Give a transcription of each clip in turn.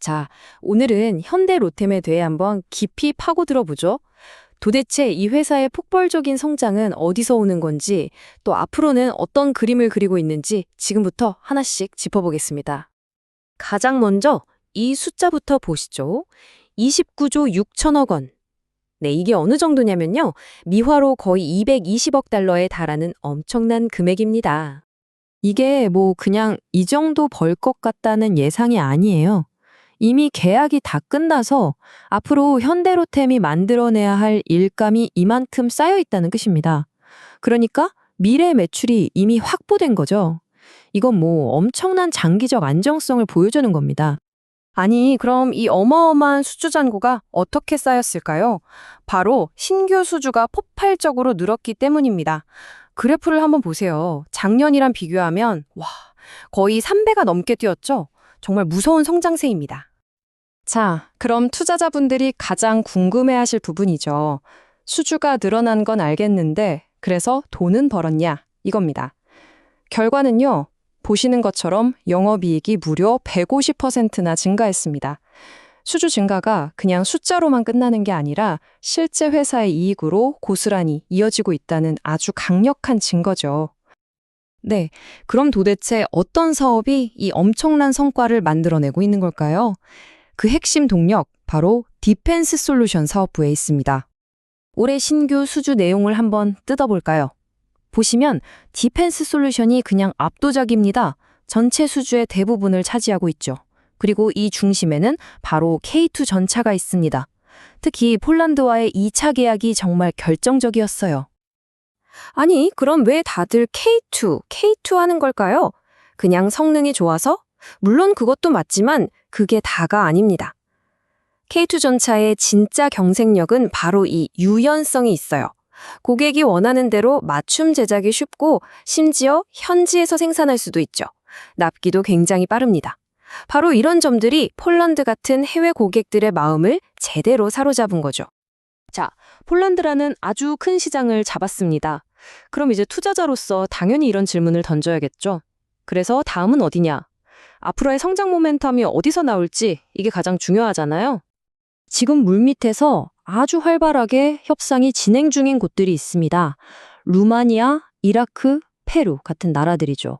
자, 오늘은 현대 로템에 대해 한번 깊이 파고들어 보죠. 도대체 이 회사의 폭발적인 성장은 어디서 오는 건지, 또 앞으로는 어떤 그림을 그리고 있는지 지금부터 하나씩 짚어보겠습니다. 가장 먼저 이 숫자부터 보시죠. 29조 6천억 원. 네, 이게 어느 정도냐면요. 미화로 거의 220억 달러에 달하는 엄청난 금액입니다. 이게 뭐 그냥 이 정도 벌 것 같다는 예상이 아니에요. 이미 계약이 다 끝나서 앞으로 현대로템이 만들어내야 할 일감이 이만큼 쌓여 있다는 뜻입니다. 그러니까 미래 매출이 이미 확보된 거죠. 이건 뭐 엄청난 장기적 안정성을 보여주는 겁니다. 아니, 그럼 이 어마어마한 수주 잔고가 어떻게 쌓였을까요? 바로 신규 수주가 폭발적으로 늘었기 때문입니다. 그래프를 한번 보세요. 작년이랑 비교하면 와, 거의 3배가 넘게 뛰었죠? 정말 무서운 성장세입니다. 자, 그럼 투자자분들이 가장 궁금해하실 부분이죠. 수주가 늘어난 건 알겠는데 그래서 돈은 벌었냐? 이겁니다. 결과는요. 보시는 것처럼 영업이익이 무려 150%나 증가했습니다. 수주 증가가 그냥 숫자로만 끝나는 게 아니라 실제 회사의 이익으로 고스란히 이어지고 있다는 아주 강력한 증거죠. 네, 그럼 도대체 어떤 사업이 이 엄청난 성과를 만들어내고 있는 걸까요? 그 핵심 동력, 바로 디펜스 솔루션 사업부에 있습니다. 올해 신규 수주 내용을 한번 뜯어볼까요? 보시면 디펜스 솔루션이 그냥 압도적입니다. 전체 수주의 대부분을 차지하고 있죠. 그리고 이 중심에는 바로 K2 전차가 있습니다. 특히 폴란드와의 2차 계약이 정말 결정적이었어요. 아니, 그럼 왜 다들 K2 하는 걸까요? 그냥 성능이 좋아서? 물론 그것도 맞지만 그게 다가 아닙니다. K2 전차의 진짜 경쟁력은 바로 이 유연성이 있어요. 고객이 원하는 대로 맞춤 제작이 쉽고 심지어 현지에서 생산할 수도 있죠. 납기도 굉장히 빠릅니다. 바로 이런 점들이 폴란드 같은 해외 고객들의 마음을 제대로 사로잡은 거죠. 자, 폴란드라는 아주 큰 시장을 잡았습니다. 그럼 이제 투자자로서 당연히 이런 질문을 던져야겠죠. 그래서 다음은 어디냐? 앞으로의 성장 모멘텀이 어디서 나올지 이게 가장 중요하잖아요. 지금 물밑에서 아주 활발하게 협상이 진행 중인 곳들이 있습니다. 루마니아, 이라크, 페루 같은 나라들이죠.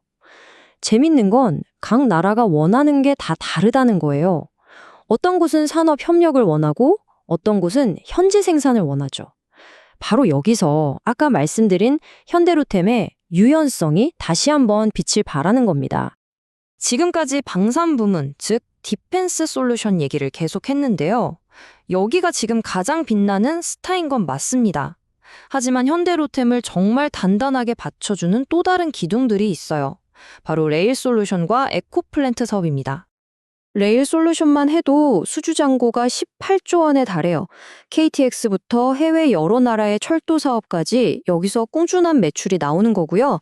재밌는 건 각 나라가 원하는 게 다 다르다는 거예요. 어떤 곳은 산업 협력을 원하고 어떤 곳은 현지 생산을 원하죠. 바로 여기서 아까 말씀드린 현대로템의 유연성이 다시 한번 빛을 발하는 겁니다. 지금까지 방산 부문, 즉 디펜스 솔루션 얘기를 계속했는데요. 여기가 지금 가장 빛나는 스타인 건 맞습니다. 하지만 현대로템을 정말 단단하게 받쳐주는 또 다른 기둥들이 있어요. 바로 레일 솔루션과 에코플랜트 사업입니다. 레일 솔루션만 해도 수주 잔고가 18조 원에 달해요. KTX부터 해외 여러 나라의 철도 사업까지 여기서 꾸준한 매출이 나오는 거고요.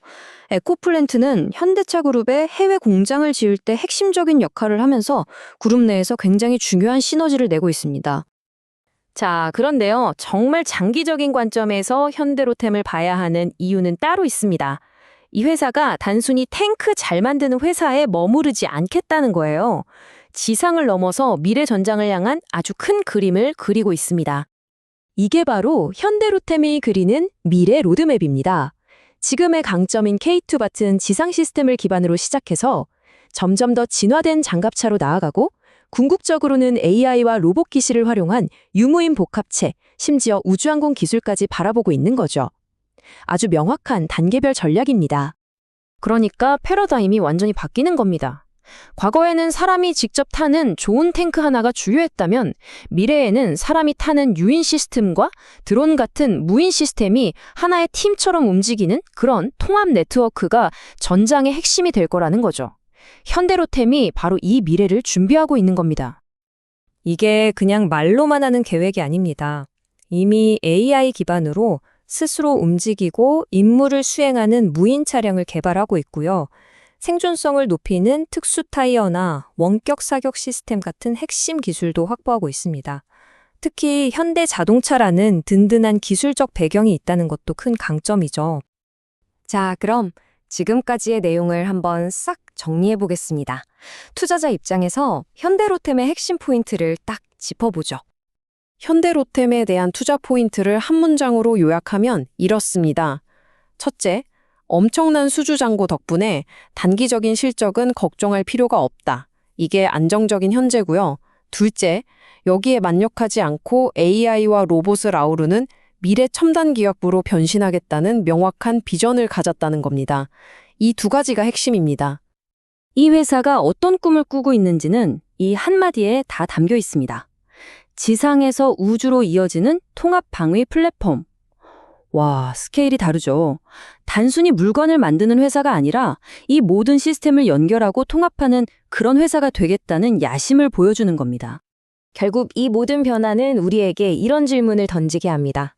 에코플랜트는 현대차 그룹의 해외 공장을 지을 때 핵심적인 역할을 하면서 그룹 내에서 굉장히 중요한 시너지를 내고 있습니다. 자, 그런데요. 정말 장기적인 관점에서 현대로템을 봐야 하는 이유는 따로 있습니다. 이 회사가 단순히 탱크 잘 만드는 회사에 머무르지 않겠다는 거예요. 지상을 넘어서 미래 전장을 향한 아주 큰 그림을 그리고 있습니다. 이게 바로 현대로템이 그리는 미래 로드맵입니다. 지금의 강점인 K2 같은 지상 시스템을 기반으로 시작해서 점점 더 진화된 장갑차로 나아가고 궁극적으로는 AI와 로봇 기술을 활용한 유무인 복합체, 심지어 우주항공 기술까지 바라보고 있는 거죠. 아주 명확한 단계별 전략입니다. 그러니까 패러다임이 완전히 바뀌는 겁니다. 과거에는 사람이 직접 타는 좋은 탱크 하나가 주요했다면 미래에는 사람이 타는 유인 시스템과 드론 같은 무인 시스템이 하나의 팀처럼 움직이는 그런 통합 네트워크가 전장의 핵심이 될 거라는 거죠. 현대로템이 바로 이 미래를 준비하고 있는 겁니다. 이게 그냥 말로만 하는 계획이 아닙니다. 이미 AI 기반으로 스스로 움직이고 임무를 수행하는 무인 차량을 개발하고 있고요. 생존성을 높이는 특수 타이어나 원격 사격 시스템 같은 핵심 기술도 확보하고 있습니다. 특히 현대 자동차라는 든든한 기술적 배경이 있다는 것도 큰 강점이죠. 자, 그럼 지금까지의 내용을 한번 싹 정리해 보겠습니다. 투자자 입장에서 현대로템의 핵심 포인트를 딱 짚어보죠. 현대로템에 대한 투자 포인트를 한 문장으로 요약하면 이렇습니다. 첫째, 엄청난 수주 잔고 덕분에 단기적인 실적은 걱정할 필요가 없다. 이게 안정적인 현재고요. 둘째, 여기에 만족하지 않고 AI와 로봇을 아우르는 미래 첨단 기업으로 변신하겠다는 명확한 비전을 가졌다는 겁니다. 이 두 가지가 핵심입니다. 이 회사가 어떤 꿈을 꾸고 있는지는 이 한마디에 다 담겨 있습니다. 지상에서 우주로 이어지는 통합 방위 플랫폼. 와, 스케일이 다르죠. 단순히 물건을 만드는 회사가 아니라 이 모든 시스템을 연결하고 통합하는 그런 회사가 되겠다는 야심을 보여주는 겁니다. 결국 이 모든 변화는 우리에게 이런 질문을 던지게 합니다.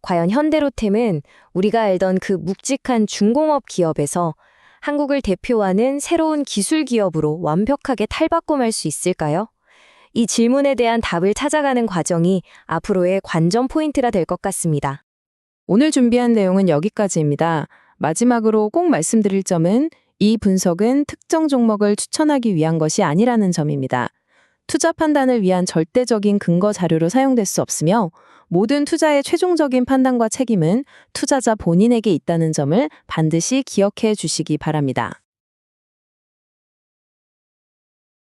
과연 현대로템은 우리가 알던 그 묵직한 중공업 기업에서 한국을 대표하는 새로운 기술 기업으로 완벽하게 탈바꿈할 수 있을까요? 이 질문에 대한 답을 찾아가는 과정이 앞으로의 관전 포인트가 될 것 같습니다. 오늘 준비한 내용은 여기까지입니다. 마지막으로 꼭 말씀드릴 점은 이 분석은 특정 종목을 추천하기 위한 것이 아니라는 점입니다. 투자 판단을 위한 절대적인 근거 자료로 사용될 수 없으며 모든 투자의 최종적인 판단과 책임은 투자자 본인에게 있다는 점을 반드시 기억해 주시기 바랍니다.